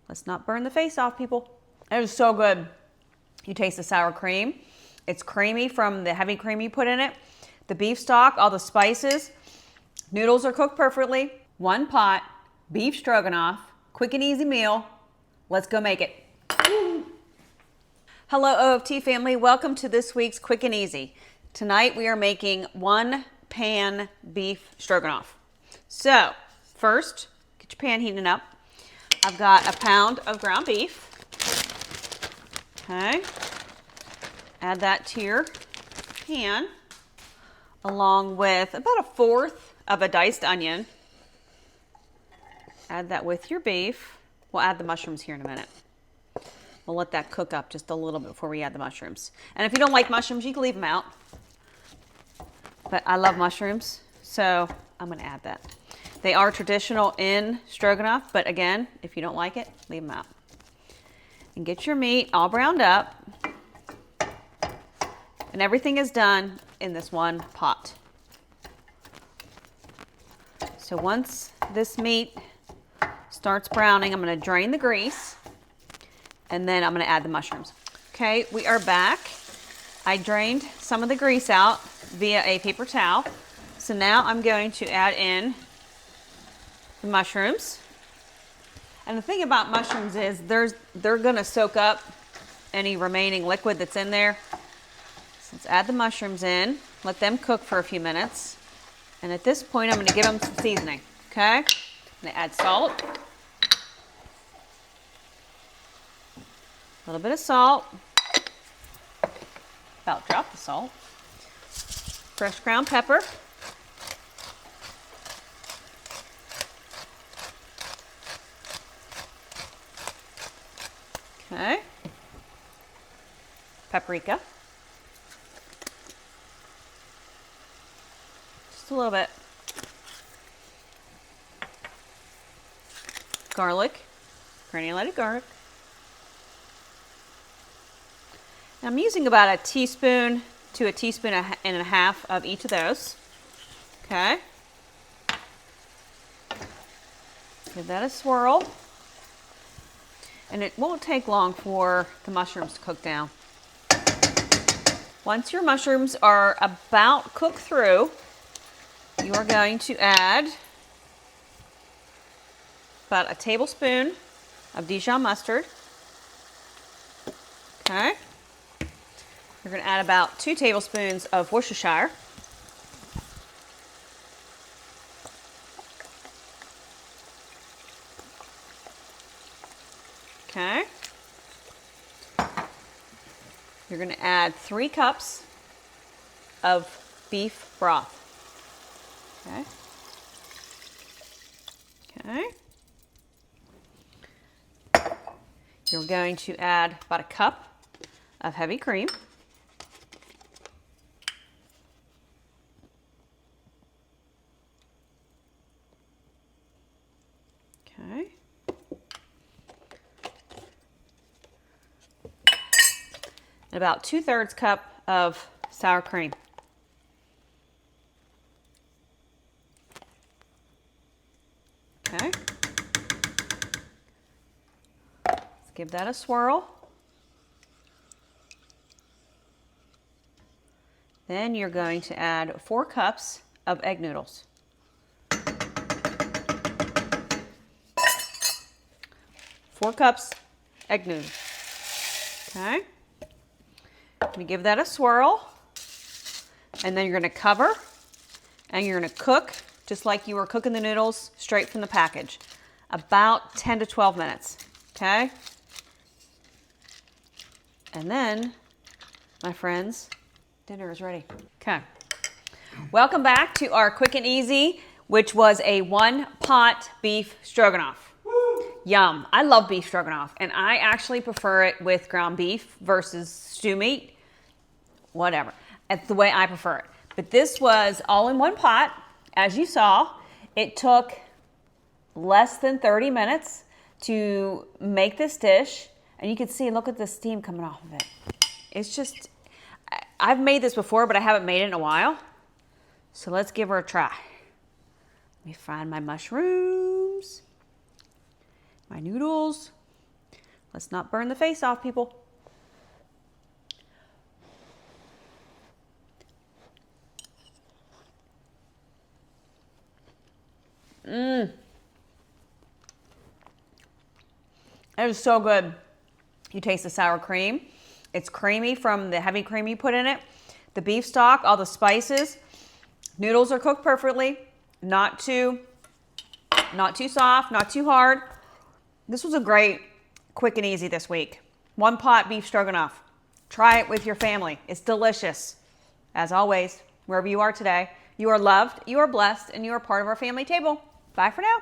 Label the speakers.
Speaker 1: Let's not burn the face off, people. It is so good. You taste the sour cream. It's creamy from the heavy cream you put in it. The beef stock, all the spices. Noodles are cooked perfectly. One pot, beef stroganoff, quick and easy meal. Let's go make it. Hello, OFT family. Welcome to this week's Quick and Easy. Tonight we are making one pan beef stroganoff. So first, get your pan heating up. I've got a pound of ground beef. Okay. Add that to your pan, along with about 1/4 of a diced onion. Add that with your beef. We'll add the mushrooms here in a minute. We'll let that cook up just a little bit before we add the mushrooms. And if you don't like mushrooms, you can leave them out. But I love mushrooms, so I'm going to add that. They are traditional in stroganoff, but again, if you don't like it, leave them out. And get your meat all browned up. And everything is done in this one pot. So once this meat starts browning, I'm going to drain the grease. And then I'm going to add the mushrooms. Okay, we are back. I drained some of the grease out via a paper towel. So now I'm going to add in the mushrooms. And the thing about mushrooms is they're going to soak up any remaining liquid that's in there. So let's add the mushrooms in. Let them cook for a few minutes. And at this point, I'm going to give them some seasoning. Okay? I'm going to add salt. A little bit of salt, about drop the salt, fresh ground pepper, okay, paprika, just a little bit, garlic, granulated garlic. I'm using about a teaspoon to a teaspoon and a half of each of those. Okay. Give that a swirl. And it won't take long for the mushrooms to cook down. Once your mushrooms are about cooked through, you are going to add about a tablespoon of Dijon mustard. Okay. We're going to add about 2 tablespoons of Worcestershire. Okay. You're going to add 3 cups of beef broth. Okay. Okay. You're going to add about a cup of heavy cream. Okay. And about 2/3 cup of sour cream. Okay. Let's give that a swirl. Then you're going to add 4 cups of egg noodles. 4 cups egg noodles. Okay. We give that a swirl. And then you're going to cover and you're going to cook just like you were cooking the noodles straight from the package. About 10 to 12 minutes. Okay. And then, my friends, dinner is ready. Okay. Welcome back to our Quick and Easy, which was a 1-pot beef stroganoff. Yum. I love beef stroganoff, and I actually prefer it with ground beef versus stew meat. Whatever. That's the way I prefer it. But this was all in one pot, as you saw. It took less than 30 minutes to make this dish, and you can see, look at the steam coming off of it. It's just, I've made this before, but I haven't made it in a while. So let's give her a try. Let me find my mushrooms. My noodles. Let's not burn the face off, people. It is so good. You taste the sour cream. It's creamy from the heavy cream you put in it. The beef stock, all the spices. Noodles are cooked perfectly. Not too soft, not too hard. This was a great, quick and easy this week. One pot beef stroganoff. Try it with your family. It's delicious. As always, wherever you are today, you are loved, you are blessed, and you are part of our family table. Bye for now.